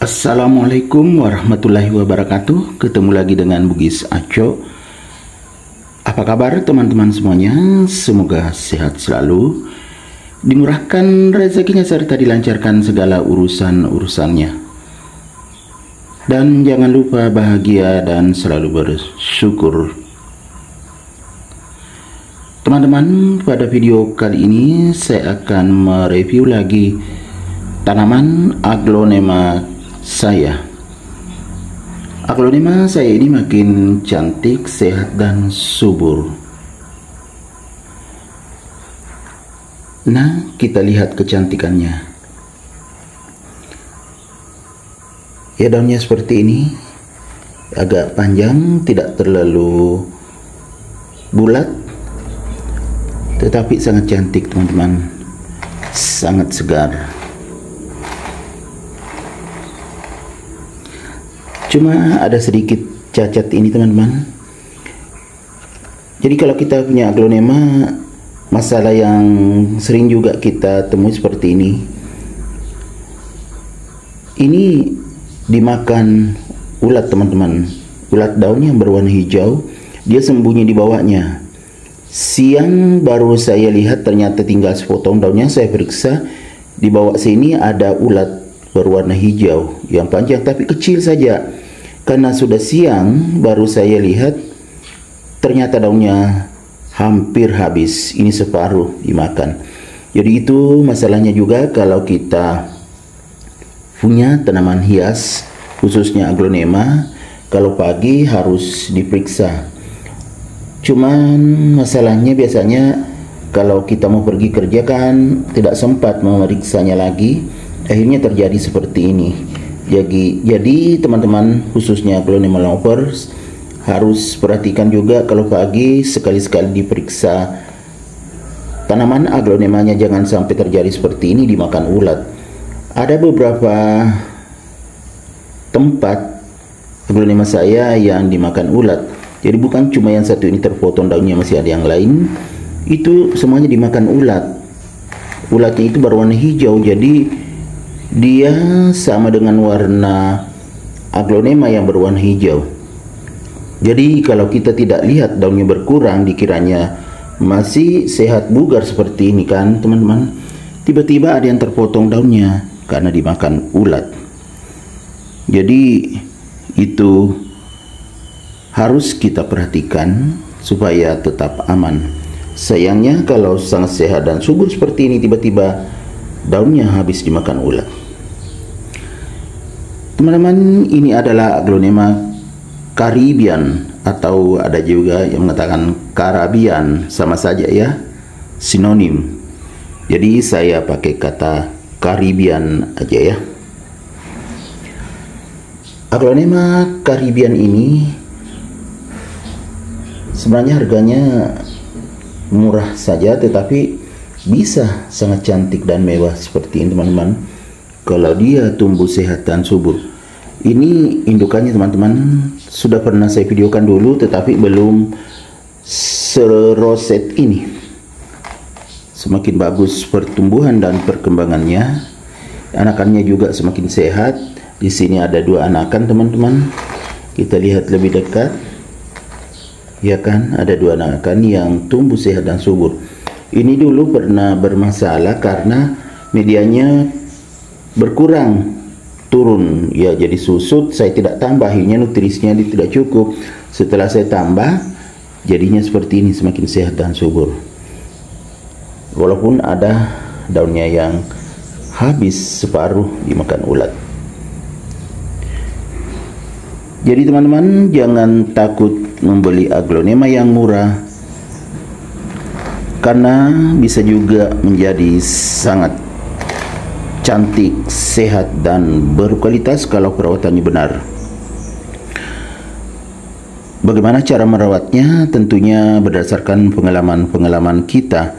Assalamualaikum warahmatullahi wabarakatuh. Ketemu lagi dengan Bugis Aco. Apa kabar teman-teman semuanya? Semoga sehat selalu, dimurahkan rezekinya serta dilancarkan segala urusan-urusannya. Dan jangan lupa bahagia dan selalu bersyukur. Teman-teman, pada video kali ini saya akan mereview lagi tanaman aglonema saya. Aglonema saya ini makin cantik, sehat dan subur. Nah, kita lihat kecantikannya. Ya, daunnya seperti ini, agak panjang, tidak terlalu bulat, tetapi sangat cantik teman-teman, sangat segar. Cuma ada sedikit cacat ini teman-teman. Jadi kalau kita punya aglonema, masalah yang sering juga kita temui seperti ini. Ini dimakan ulat teman-teman. Ulat daunnya yang berwarna hijau, dia sembunyi di bawahnya. Siang baru saya lihat ternyata tinggal sepotong daunnya, saya periksa di bawah sini ada ulat berwarna hijau yang panjang tapi kecil saja. Karena sudah siang baru saya lihat ternyata daunnya hampir habis, ini separuh dimakan. Jadi itu masalahnya juga kalau kita punya tanaman hias, khususnya aglonema, kalau pagi harus diperiksa. Cuman masalahnya biasanya kalau kita mau pergi kerja kan tidak sempat memeriksanya lagi, akhirnya terjadi seperti ini. Jadi teman-teman, khususnya aglonema lovers, harus perhatikan juga kalau pagi sekali-sekali diperiksa tanaman aglonemanya, jangan sampai terjadi seperti ini dimakan ulat. Ada beberapa tempat aglonema saya yang dimakan ulat. Jadi bukan cuma yang satu ini terpotong daunnya, masih ada yang lain. Itu semuanya dimakan ulat. Ulatnya itu berwarna hijau, jadi dia sama dengan warna aglonema yang berwarna hijau. Jadi kalau kita tidak lihat daunnya berkurang, dikiranya masih sehat bugar seperti ini kan teman-teman, tiba-tiba ada yang terpotong daunnya karena dimakan ulat. Jadi itu harus kita perhatikan supaya tetap aman. Sayangnya kalau sangat sehat dan subur seperti ini, tiba-tiba daunnya habis dimakan ulat. Teman-teman, ini adalah aglonema Caribbean, atau ada juga yang mengatakan Karabian, sama saja ya, sinonim. Jadi saya pakai kata Caribbean aja ya. Aglonema Caribbean ini sebenarnya harganya murah saja, tetapi bisa sangat cantik dan mewah seperti ini teman-teman, kalau dia tumbuh sehat dan subur. Ini indukannya teman-teman, sudah pernah saya videokan dulu, tetapi belum seroset ini. Semakin bagus pertumbuhan dan perkembangannya, anakannya juga semakin sehat. Di sini ada dua anakan teman-teman, kita lihat lebih dekat. Ya kan, ada dua anakan yang tumbuh sehat dan subur. Ini dulu pernah bermasalah karena medianya berkurang, turun ya, jadi susut. Saya tidak tambah, akhirnya nutrisinya tidak cukup. Setelah saya tambah, jadinya seperti ini, semakin sehat dan subur. Walaupun ada daunnya yang habis separuh dimakan ulat. Jadi teman-teman, jangan takut membeli aglonema yang murah, karena bisa juga menjadi sangat cantik, sehat dan berkualitas kalau perawatannya benar. Bagaimana cara merawatnya? Tentunya berdasarkan pengalaman-pengalaman kita.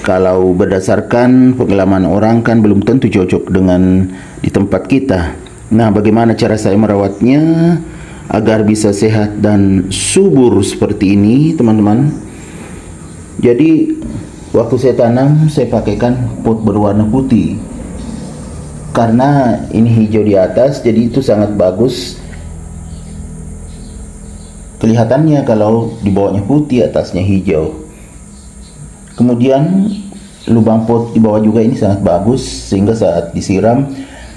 Kalau berdasarkan pengalaman orang kan belum tentu cocok dengan di tempat kita. Nah, bagaimana cara saya merawatnya agar bisa sehat dan subur seperti ini teman-teman? Jadi waktu saya tanam, saya pakaikan pot berwarna putih. karena ini hijau di atas, jadi itu sangat bagus kelihatannya kalau di bawahnya putih, atasnya hijau. Kemudian lubang pot di bawah juga ini sangat bagus, sehingga saat disiram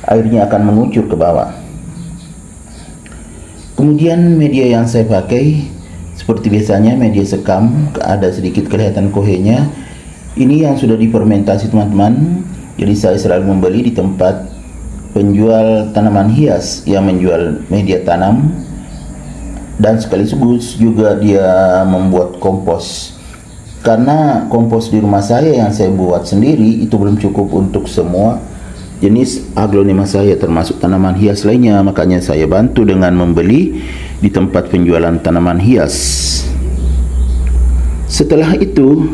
airnya akan mengucur ke bawah. Kemudian media yang saya pakai seperti biasanya media sekam, ada sedikit kelihatan kohenya. Ini yang sudah difermentasi teman-teman. Jadi saya selalu membeli di tempat penjual tanaman hias yang menjual media tanam, dan sekaligus juga dia membuat kompos. Karena kompos di rumah saya yang saya buat sendiri itu belum cukup untuk semua jenis aglonema saya, termasuk tanaman hias lainnya, makanya saya bantu dengan membeli di tempat penjualan tanaman hias. Setelah itu,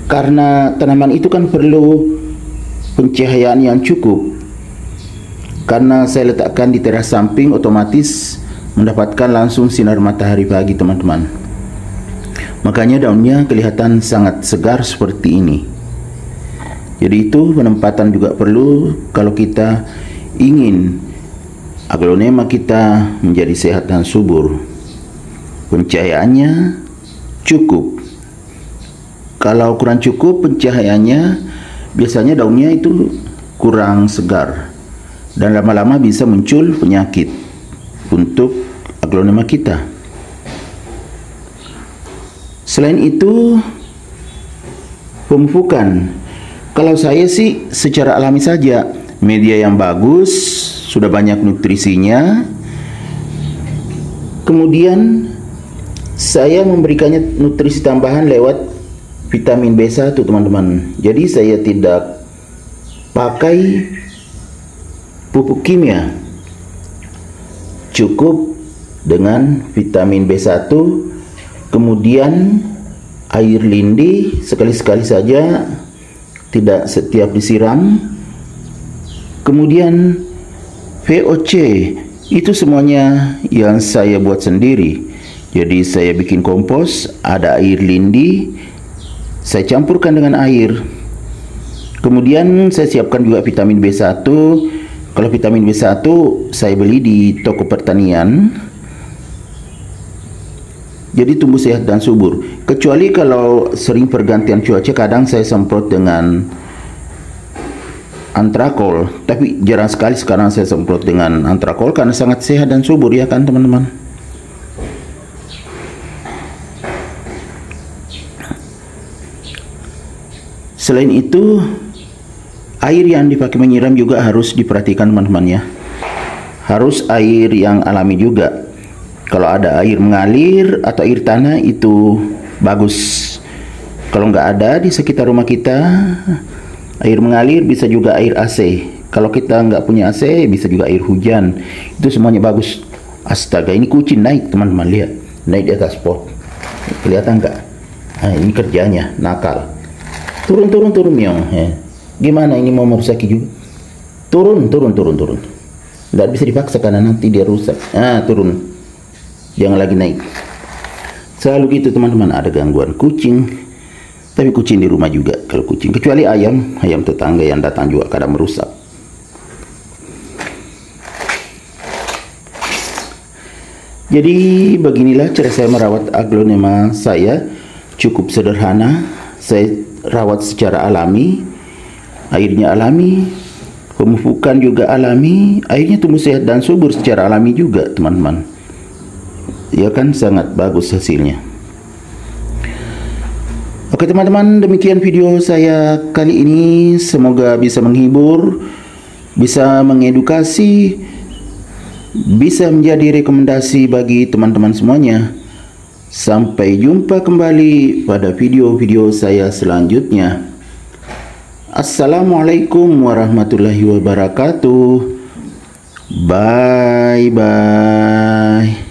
karena tanaman itu kan perlu pencahayaan yang cukup, karena saya letakkan di teras samping, otomatis mendapatkan langsung sinar matahari pagi teman-teman. Makanya daunnya kelihatan sangat segar seperti ini. Jadi itu penempatan juga perlu kalau kita ingin aglonema kita menjadi sehat dan subur. Pencahayaannya cukup. Kalau kurang cukup pencahayaannya, biasanya daunnya itu kurang segar dan lama-lama bisa muncul penyakit untuk aglonema kita. Selain itu, pemupukan. Kalau saya sih secara alami saja, media yang bagus, sudah banyak nutrisinya. Kemudian saya memberikannya nutrisi tambahan lewat vitamin B1 teman-teman. Jadi saya tidak pakai pupuk kimia, cukup dengan vitamin B1, kemudian air lindi sekali-sekali saja, tidak setiap disiram. Kemudian VOC, itu semuanya yang saya buat sendiri. Jadi saya bikin kompos, ada air lindi, saya campurkan dengan air. Kemudian saya siapkan juga vitamin B1. Kalau vitamin B1 saya beli di toko pertanian. Jadi tumbuh sehat dan subur. Kecuali kalau sering pergantian cuaca, kadang saya semprot dengan antrakol. Tapi jarang sekali sekarang saya semprot dengan antrakol karena sangat sehat dan subur, ya kan teman-teman. Selain itu, air yang dipakai menyiram juga harus diperhatikan teman-teman ya. Harus air yang alami juga. Kalau ada air mengalir atau air tanah itu bagus. Kalau nggak ada di sekitar rumah kita, air mengalir, bisa juga air AC. Kalau kita nggak punya AC, bisa juga air hujan. Itu semuanya bagus. Astaga, ini kucing naik teman-teman, lihat. Naik di atas pot. Kelihatan nggak? Nah, ini kerjanya, nakal. Turun miong. Gimana ini mau merusaki juga? Turun. Nggak bisa dipaksa karena nanti dia rusak. Turun. Jangan lagi naik. Selalu gitu teman-teman, ada gangguan kucing. Tapi kucing di rumah juga kalau kucing. Kecuali ayam tetangga yang datang juga kadang merusak. Jadi beginilah cara saya merawat aglonema saya. Cukup sederhana. Saya rawat secara alami, airnya alami, pemupukan juga alami, airnya tumbuh sehat dan subur secara alami juga teman-teman. Ya kan, sangat bagus hasilnya. Oke teman-teman, demikian video saya kali ini. Semoga bisa menghibur, bisa mengedukasi, bisa menjadi rekomendasi bagi teman-teman semuanya. Sampai jumpa kembali pada video-video saya selanjutnya. Assalamualaikum warahmatullahi wabarakatuh. Bye bye.